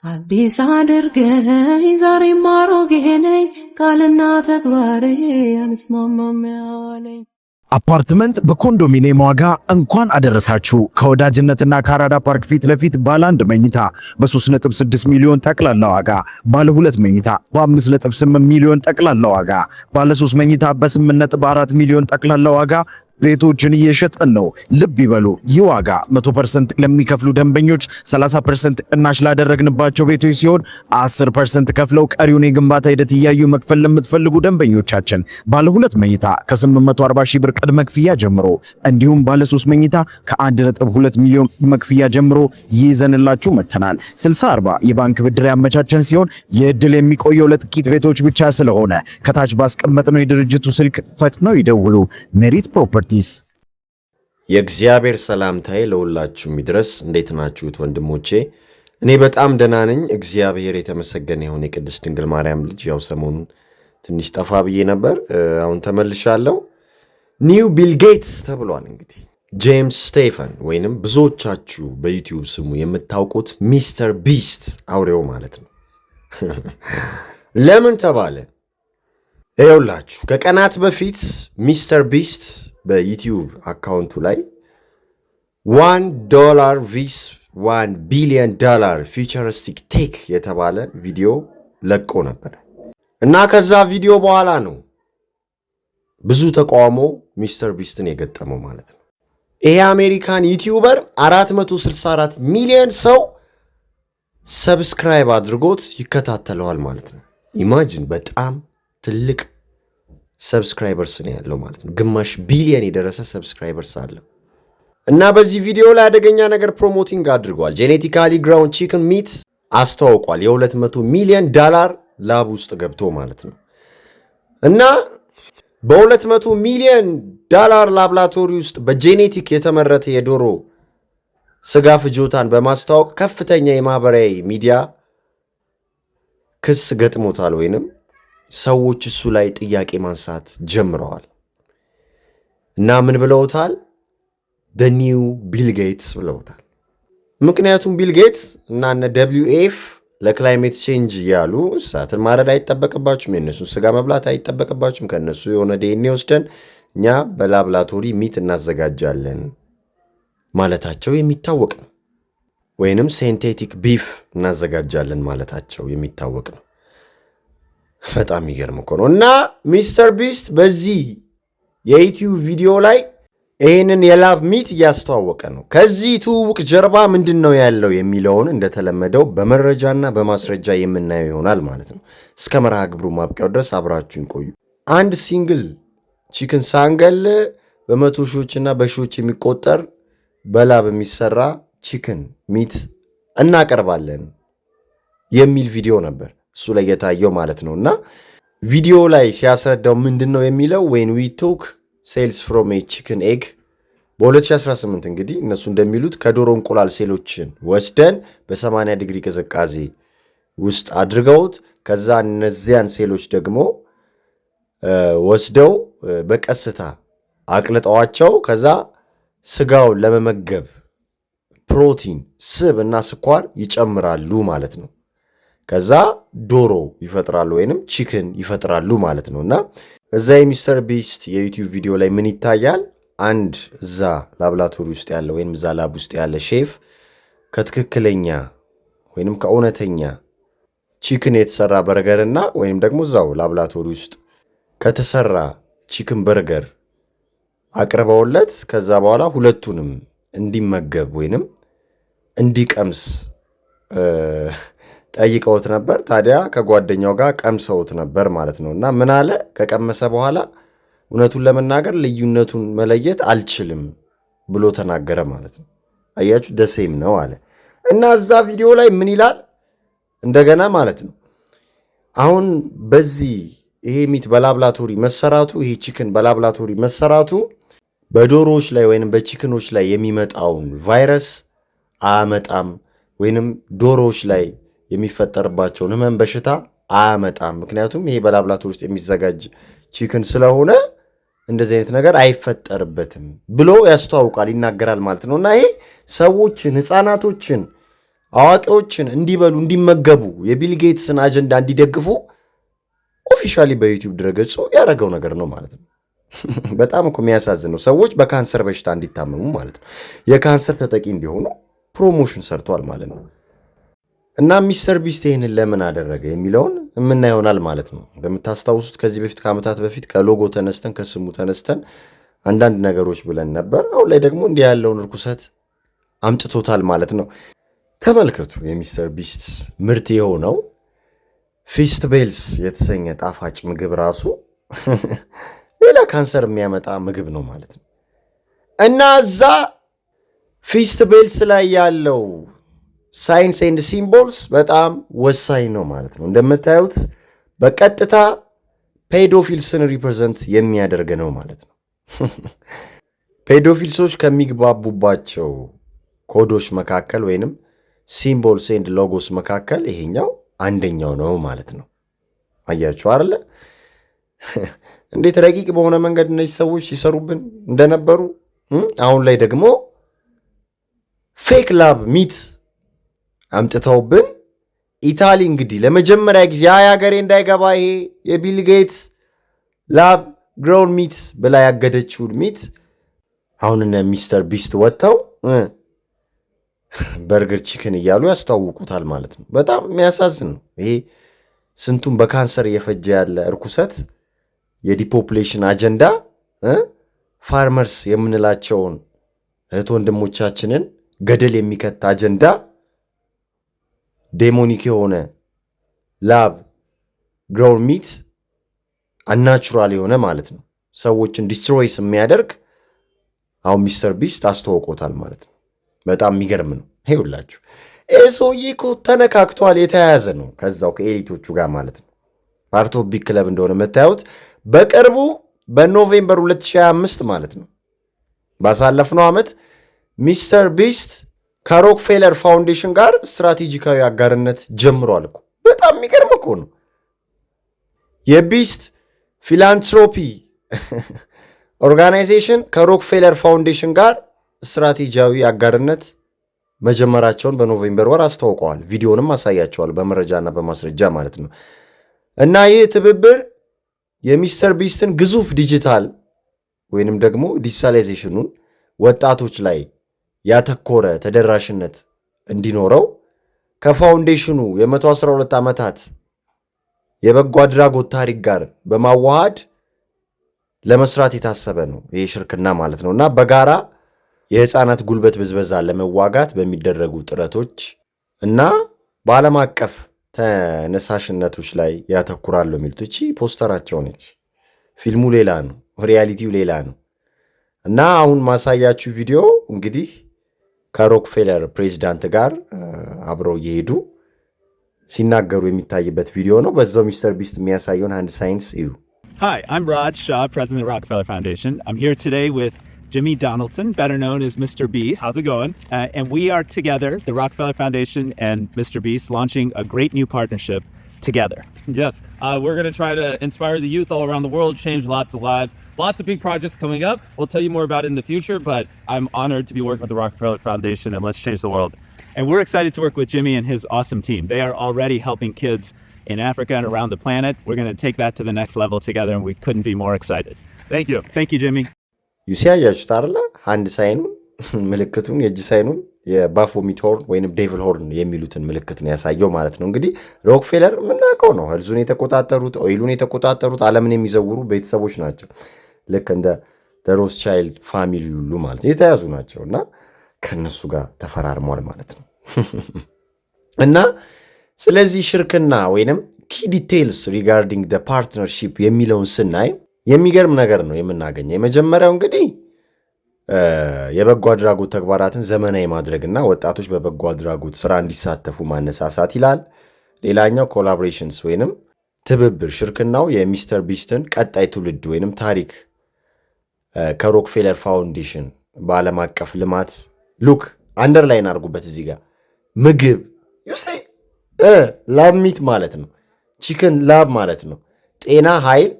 አዲስ አድርገኝ ዛሬም አሮጌ ነኝ ቃልና ተግባሬ አንስማማም ያለኝ አፓርትመንት በኮንዶሚኒየም ዋጋ እንኳን አደረሳችሁ። ከወዳጅነትና ከአራዳ ፓርክ ፊት ለፊት ባለ 1 መኝታ በ3.6 ሚሊዮን ጠቅላላ ዋጋ፣ ባለ 2 መኝታ በ5.8 ሚሊዮን ጠቅላላ ዋጋ፣ ባለ 3 መኝታ በ8.4 ሚሊዮን ጠቅላላ ዋጋ ቤቶችን እየሸጠን ነው። ልብ ይበሉ፣ ይህ ዋጋ 100% ለሚከፍሉ ደንበኞች 30% ቅናሽ ላደረግንባቸው ቤቶች ሲሆን 10% ከፍለው ቀሪውን የግንባታ ሂደት እያዩ መክፈል ለምትፈልጉ ደንበኞቻችን ባለ 2 መኝታ ከ840 ሺህ ብር ቅድመ ክፍያ ጀምሮ እንዲሁም ባለ 3 መኝታ ከ1.2 ሚሊዮን ቅድመ ክፍያ ጀምሮ ይዘንላችሁ መጥተናል። 60/40 የባንክ ብድር ያመቻቸን ሲሆን የእድል የሚቆየው ለጥቂት ቤቶች ብቻ ስለሆነ ከታች ባስቀመጥነው የድርጅቱ ስልክ ፈጥነው ይደውሉ። ሜሪት ፕሮፐርቲ የእግዚአብሔር ሰላምታዬ ለሁላችሁም ይድረስ። እንዴት ናችሁት ወንድሞቼ? እኔ በጣም ደህና ነኝ። እግዚአብሔር የተመሰገነ ይሁን። የቅድስት ድንግል ማርያም ልጅ ያው ሰሞኑን ትንሽ ጠፋ ብዬ ነበር፣ አሁን ተመልሻለሁ። ኒው ቢል ጌትስ ተብሏል። እንግዲህ ጄምስ ስቴፈን ወይንም ብዙዎቻችሁ በዩቲዩብ ስሙ የምታውቁት ሚስተር ቢስት አውሬው ማለት ነው። ለምን ተባለ? ይኸውላችሁ ከቀናት በፊት ሚስተር ቢስት በዩቲዩብ አካውንቱ ላይ $1 ቪስ $1 ቢሊዮን ፊውቸሪስቲክ ቴክ የተባለ ቪዲዮ ለቆ ነበር እና ከዛ ቪዲዮ በኋላ ነው ብዙ ተቃውሞ ሚስተር ቢስትን የገጠመው ማለት ነው። ይሄ አሜሪካን ዩቲዩበር 464 ሚሊዮን ሰው ሰብስክራይብ አድርጎት ይከታተለዋል ማለት ነው። ኢማጂን በጣም ትልቅ ሰብስክራይበርስ ነው ያለው ማለት ነው። ግማሽ ቢሊዮን የደረሰ ሰብስክራይበርስ አለው እና በዚህ ቪዲዮ ላይ አደገኛ ነገር ፕሮሞቲንግ አድርጓል። ጄኔቲካሊ ግራውንድ ቺክን ሚት አስተዋውቋል። $200 ሚሊዮን ላብ ውስጥ ገብቶ ማለት ነው እና በ200 ሚሊዮን ላብራቶሪ ውስጥ በጄኔቲክ የተመረተ የዶሮ ስጋ ፍጆታን በማስተዋወቅ ከፍተኛ የማህበራዊ ሚዲያ ክስ ገጥሞታል ወይንም ሰዎች እሱ ላይ ጥያቄ ማንሳት ጀምረዋል እና ምን ብለውታል? the new bill gates ብለውታል። ምክንያቱም ቢል ጌትስ እና WF ለክላይሜት ቼንጅ ያሉ እሳትን ማረድ አይጠበቅባችሁም፣ የነሱን ስጋ መብላት አይጠበቅባችሁም፣ ከነሱ የሆነ ዲኤንኤ ወስደን እኛ በላብራቶሪ ሚት እናዘጋጃለን ማለታቸው የሚታወቅ ነው። ወይንም ሲንቴቲክ ቢፍ እናዘጋጃለን ማለታቸው የሚታወቅ ነው። በጣም የሚገርም እኮ ነው። እና ሚስተር ቢስት በዚህ የዩቲዩብ ቪዲዮ ላይ ይህንን የላብ ሚት እያስተዋወቀ ነው። ከዚህ ትውውቅ ጀርባ ምንድን ነው ያለው የሚለውን እንደተለመደው በመረጃና በማስረጃ የምናየው ይሆናል ማለት ነው። እስከ መርሃ ግብሩ ማብቂያው ድረስ አብራችሁን ቆዩ። አንድ ሲንግል ቺክን ሳንገል በመቶ ሺዎችና በሺዎች የሚቆጠር በላብ የሚሰራ ቺክን ሚት እናቀርባለን የሚል ቪዲዮ ነበር እሱ ላይ የታየው ማለት ነው። እና ቪዲዮ ላይ ሲያስረዳው ምንድን ነው የሚለው when we took sales from a chicken egg በ2018 እንግዲህ እነሱ እንደሚሉት ከዶሮ እንቁላል ሴሎችን ወስደን በ80 ዲግሪ ቅዝቃዜ ውስጥ አድርገውት ከዛ እነዚያን ሴሎች ደግሞ ወስደው በቀስታ አቅልጠዋቸው ከዛ ስጋውን ለመመገብ ፕሮቲን፣ ስብ እና ስኳር ይጨምራሉ ማለት ነው። ከዛ ዶሮ ይፈጥራሉ ወይንም ቺክን ይፈጥራሉ ማለት ነው። እና እዛ የሚስተር ቢስት የዩቲዩብ ቪዲዮ ላይ ምን ይታያል? አንድ እዛ ላብራቶሪ ውስጥ ያለ ወይንም እዛ ላብ ውስጥ ያለ ሼፍ ከትክክለኛ ወይንም ከእውነተኛ ቺክን የተሰራ በርገርና ወይንም ደግሞ እዛው ላብራቶሪ ውስጥ ከተሰራ ቺክን በርገር አቅርበውለት ከዛ በኋላ ሁለቱንም እንዲመገብ ወይንም እንዲቀምስ ጠይቀውት ነበር። ታዲያ ከጓደኛው ጋር ቀምሰውት ነበር ማለት ነው። እና ምን አለ? ከቀመሰ በኋላ እውነቱን ለመናገር ልዩነቱን መለየት አልችልም ብሎ ተናገረ ማለት ነው። አያችሁ ደሴም ነው አለ። እና እዛ ቪዲዮ ላይ ምን ይላል እንደገና ማለት ነው? አሁን በዚህ ይሄ ሚት በላብራቶሪ መሰራቱ ይሄ ቺክን በላብራቶሪ መሰራቱ በዶሮዎች ላይ ወይንም በቺክኖች ላይ የሚመጣውን ቫይረስ አያመጣም ወይንም ዶሮዎች ላይ የሚፈጠርባቸውን ህመም በሽታ አያመጣም። ምክንያቱም ይሄ በላብራቶሪ ውስጥ የሚዘጋጅ ቺክን ስለሆነ እንደዚህ አይነት ነገር አይፈጠርበትም ብሎ ያስተዋውቃል፣ ይናገራል ማለት ነው። እና ይሄ ሰዎችን፣ ህፃናቶችን፣ አዋቂዎችን እንዲበሉ እንዲመገቡ የቢል ጌትስን አጀንዳ እንዲደግፉ ኦፊሻሊ በዩቲዩብ ድረገጹ ያደረገው ነገር ነው ማለት ነው። በጣም እኮ የሚያሳዝን ነው። ሰዎች በካንሰር በሽታ እንዲታመሙ ማለት ነው፣ የካንሰር ተጠቂ እንዲሆኑ ፕሮሞሽን ሰርቷል ማለት ነው። እና ሚስተር ቢስት ይህንን ለምን አደረገ የሚለውን የምና ይሆናል ማለት ነው። እንደምታስታውሱት ከዚህ በፊት ከዓመታት በፊት ከሎጎ ተነስተን ከስሙ ተነስተን አንዳንድ ነገሮች ብለን ነበር። አሁን ላይ ደግሞ እንዲህ ያለውን ርኩሰት አምጥቶታል ማለት ነው። ተመልከቱ። የሚስተር ቢስት ምርት የሆነው ፊስት ቤልስ የተሰኘ ጣፋጭ ምግብ ራሱ ሌላ ካንሰር የሚያመጣ ምግብ ነው ማለት ነው። እና እዛ ፊስት ቤልስ ላይ ያለው ሳይንስ ኤንድ ሲምቦልስ በጣም ወሳኝ ነው ማለት ነው። እንደምታዩት በቀጥታ ፔዶፊልስን ሪፕሬዘንት የሚያደርግ ነው ማለት ነው። ፔዶፊልሶች ከሚግባቡባቸው ኮዶች መካከል ወይንም ሲምቦልስ ኤንድ ሎጎስ መካከል ይሄኛው አንደኛው ነው ማለት ነው። አያችሁ አይደለ? እንዴት ረቂቅ በሆነ መንገድ እነዚህ ሰዎች ሲሰሩብን እንደነበሩ። አሁን ላይ ደግሞ ፌክ ላብ ሚት አምጥተውብን ኢታሊ እንግዲህ ለመጀመሪያ ጊዜ ሀገሬ እንዳይገባ ይሄ የቢል ጌትስ ላብ ግሮውን ሚት ብላ ያገደችውን ሚት አሁን እነ ሚስተር ቢስት ወጥተው በርገር ቺክን እያሉ ያስተዋውቁታል ማለት ነው። በጣም የሚያሳዝን ነው። ይሄ ስንቱን በካንሰር እየፈጀ ያለ እርኩሰት፣ የዲፖፕሌሽን አጀንዳ፣ ፋርመርስ የምንላቸውን እህት ወንድሞቻችንን ገደል የሚከት አጀንዳ፣ ዴሞኒክ የሆነ ላብ ግሮውን ሚት አናቹራል የሆነ ማለት ነው ሰዎችን ዲስትሮይስ የሚያደርግ አሁን ሚስተር ቢስት አስተዋውቆታል ማለት ነው። በጣም የሚገርም ነው። ይኸውላችሁ ይህ ሰውዬ እኮ ተነካክቷል፣ የተያያዘ ነው ከዛው ከኤሊቶቹ ጋር ማለት ነው። ፓርት ኦፍ ቢግ ክለብ እንደሆነ የምታዩት በቅርቡ በኖቬምበር 2025 ማለት ነው ባሳለፍነው ዓመት ሚስተር ቢስት ከሮክፌለር ፋውንዴሽን ጋር ስትራቴጂካዊ አጋርነት ጀምሯል እኮ። በጣም የሚገርም እኮ ነው። የቢስት ፊላንትሮፒ ኦርጋናይዜሽን ከሮክፌለር ፋውንዴሽን ጋር ስትራቴጂያዊ አጋርነት መጀመራቸውን በኖቬምበር ወር አስታውቀዋል። ቪዲዮንም አሳያቸዋል በመረጃና በማስረጃ ማለት ነው። እና ይህ ትብብር የሚስተር ቢስትን ግዙፍ ዲጂታል ወይንም ደግሞ ዲጂታላይዜሽኑን ወጣቶች ላይ ያተኮረ ተደራሽነት እንዲኖረው ከፋውንዴሽኑ የ112 ዓመታት የበጎ አድራጎት ታሪክ ጋር በማዋሃድ ለመስራት የታሰበ ነው ይህ ሽርክና ማለት ነው። እና በጋራ የህፃናት ጉልበት ብዝበዛ ለመዋጋት በሚደረጉ ጥረቶች እና በዓለም አቀፍ ተነሳሽነቶች ላይ ያተኩራሉ የሚሉት እቺ ፖስተራቸው ነች። ፊልሙ ሌላ ነው፣ ሪያሊቲው ሌላ ነው። እና አሁን ማሳያችሁ ቪዲዮ እንግዲህ ከሮክፌለር ፕሬዚዳንት ጋር አብረው እየሄዱ ሲናገሩ የሚታይበት ቪዲዮ ነው። በዛው ሚስተር ቢስት የሚያሳየውን አንድ ሳይንስ እዩ። Hi, I'm Raj Shah, president of the Rockefeller Foundation. I'm here today with Jimmy Donaldson, better known as Mr. Beast. How's it going? And we are together, the Rockefeller Foundation and Mr. Beast, launching a great new partnership together. Yes, we're going to try to inspire the youth all around the world, change lots of lives. Lots of big projects coming up. We'll tell you more about it in the future, but I'm honored to be working with the Rockefeller Foundation and Let's Change the World. And we're excited to work with Jimmy and his awesome team. They are already helping kids in Africa and around the planet. We're going to take that to the next level together, and we couldn't be more excited. Thank you. Thank you, Jimmy. ያያችሁት አይደለ? አንድ ሳይኑን ምልክቱን የእጅ ሳይኑን የባፎሚት ሆርን ወይንም ዴቪል ሆርን የሚሉትን ምልክት ነው ያሳየው ማለት ነው። እንግዲህ ሮክፌለር የምናውቀው ነው። ህልዙን የተቆጣጠሩት ኦይሉን የተቆጣጠሩት ዓለምን የሚዘውሩ ቤተሰቦች ናቸው። ልክ እንደ ሮስቻይልድ ፋሚሊ ሁሉ ማለት ነው የተያዙ ናቸው እና ከነሱ ጋር ተፈራርሟል ማለት ነው። እና ስለዚህ ሽርክና ወይንም ኪ ዲቴይልስ ሪጋርዲንግ ደ ፓርትነርሺፕ የሚለውን ስናይ የሚገርም ነገር ነው የምናገኘው። የመጀመሪያው እንግዲህ የበጎ አድራጎት ተግባራትን ዘመናዊ ማድረግና ወጣቶች በበጎ አድራጎት ስራ እንዲሳተፉ ማነሳሳት ይላል። ሌላኛው ኮላቦሬሽንስ ወይንም ትብብር፣ ሽርክናው የሚስተር ቢስትን ቀጣይ ትውልድ ወይንም ታሪክ ከሮክፌለር ፋውንዴሽን በዓለም አቀፍ ልማት ሉክ አንደርላይን አድርጉበት እዚህ ጋር ምግብ ዩሴ ላብ ሚት ማለት ነው፣ ቺክን ላብ ማለት ነው። ጤና፣ ኃይል፣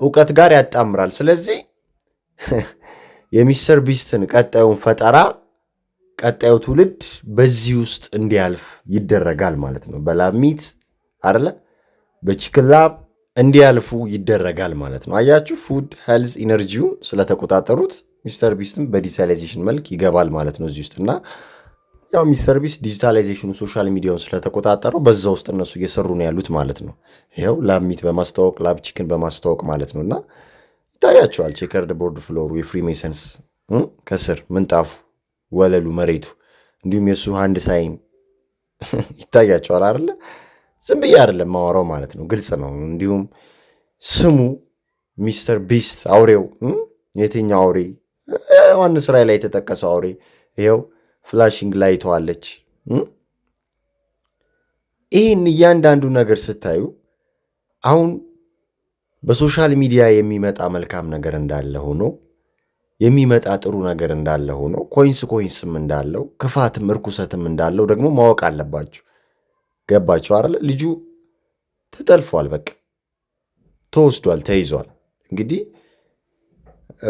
እውቀት ጋር ያጣምራል። ስለዚህ የሚስተር ቢስትን ቀጣዩን ፈጠራ ቀጣዩ ትውልድ በዚህ ውስጥ እንዲያልፍ ይደረጋል ማለት ነው። በላሚት አይደለ በቺክን ላብ እንዲያልፉ ይደረጋል ማለት ነው። አያችሁ ፉድ ሄልዝ ኢነርጂውን ስለተቆጣጠሩት ሚስተር ቢስትም በዲጂታላይዜሽን መልክ ይገባል ማለት ነው እዚህ ውስጥ እና ያው ሚስተር ቢስት ዲጂታላይዜሽኑ ሶሻል ሚዲያውን ስለተቆጣጠረው በዛ ውስጥ እነሱ እየሰሩ ነው ያሉት ማለት ነው። ይኸው ላሚት በማስተዋወቅ ላብ ቺክን በማስተዋወቅ ማለት ነው እና ይታያቸዋል። ቼከርድ ቦርድ ፍሎሩ የፍሪሜሰንስ ከስር ምንጣፉ፣ ወለሉ፣ መሬቱ እንዲሁም የእሱ ሃንድ ሳይን ይታያቸዋል አይደለ? ዝም ብዬ አይደለም ማወራው ማለት ነው፣ ግልጽ ነው። እንዲሁም ስሙ ሚስተር ቢስት አውሬው የትኛው አውሬ? ዮሐንስ ራእይ ላይ የተጠቀሰው አውሬ ይኸው ፍላሽንግ ላይቷ አለች። ይህን እያንዳንዱ ነገር ስታዩ አሁን በሶሻል ሚዲያ የሚመጣ መልካም ነገር እንዳለ ሆኖ የሚመጣ ጥሩ ነገር እንዳለ ሆኖ ኮይንስም እንዳለው ክፋትም እርኩሰትም እንዳለው ደግሞ ማወቅ አለባችሁ። ገባችሁ አይደለ? ልጁ ተጠልፏል፣ በቃ ተወስዷል፣ ተይዟል። እንግዲህ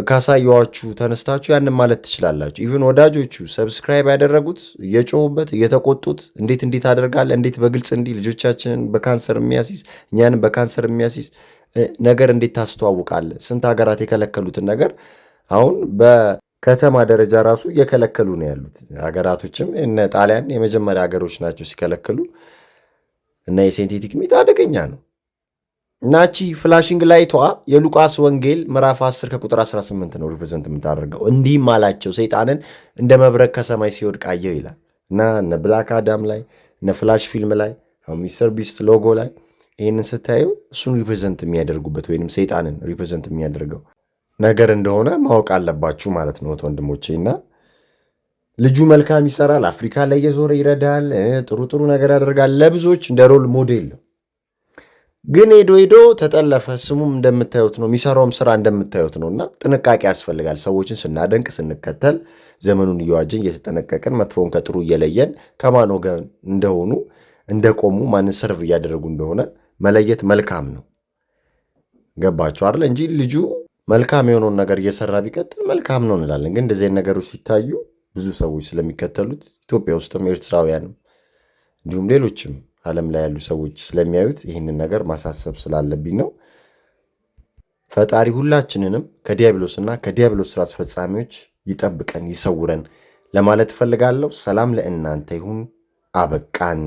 ካሳየዋችሁ ተነስታችሁ ያንን ማለት ትችላላችሁ። ኢቭን ወዳጆቹ ሰብስክራይብ ያደረጉት እየጮሁበት እየተቆጡት እንዴት አደርጋለህ እንዴት በግልጽ እንዲህ ልጆቻችንን በካንሰር የሚያሲዝ እኛንም በካንሰር የሚያሲዝ ነገር እንዴት ታስተዋውቃለህ? ስንት ሀገራት የከለከሉትን ነገር አሁን በከተማ ደረጃ ራሱ እየከለከሉ ነው ያሉት ሀገራቶችም። እነ ጣሊያን የመጀመሪያ ሀገሮች ናቸው ሲከለከሉ። እና የሴንቴቲክ ሚት አደገኛ ነው። ናቺ ፍላሽንግ ላይቷ የሉቃስ ወንጌል ምዕራፍ 10 ከቁጥር 18 ነው ሪፕሬዘንት የምታደርገው። እንዲህም አላቸው ሰይጣንን እንደ መብረቅ ከሰማይ ሲወድቅ አየው ይላል እና እነ ብላክ አዳም ላይ እነ ፍላሽ ፊልም ላይ ሚስተር ቢስት ሎጎ ላይ ይህንን ስታዩ እሱን ሪፕሬዘንት የሚያደርጉበት ወይም ሰይጣንን ሪፕሬዘንት የሚያደርገው ነገር እንደሆነ ማወቅ አለባችሁ ማለት ነው ወንድሞቼ። እና ልጁ መልካም ይሰራል፣ አፍሪካ ላይ እየዞረ ይረዳል፣ ጥሩ ነገር ያደርጋል፣ ለብዙዎች እንደ ሮል ሞዴል ነው። ግን ሄዶ ተጠለፈ። ስሙም እንደምታዩት ነው፣ የሚሰራውም ስራ እንደምታዩት ነው። እና ጥንቃቄ ያስፈልጋል። ሰዎችን ስናደንቅ ስንከተል ዘመኑን እየዋጀን እየተጠነቀቅን መጥፎውን ከጥሩ እየለየን ከማን ወገን እንደሆኑ እንደቆሙ ማንን ሰርቭ እያደረጉ እንደሆነ መለየት መልካም ነው። ገባችሁ አይደል? እንጂ ልጁ መልካም የሆነውን ነገር እየሰራ ቢቀጥል መልካም ነው እንላለን። ግን እንደዚህ ነገሮች ሲታዩ ብዙ ሰዎች ስለሚከተሉት ኢትዮጵያ ውስጥም ኤርትራውያንም እንዲሁም ሌሎችም ዓለም ላይ ያሉ ሰዎች ስለሚያዩት ይህንን ነገር ማሳሰብ ስላለብኝ ነው። ፈጣሪ ሁላችንንም ከዲያብሎስና ከዲያብሎስ ስራ አስፈጻሚዎች ይጠብቀን ይሰውረን ለማለት እፈልጋለሁ። ሰላም ለእናንተ ይሁን። አበቃን።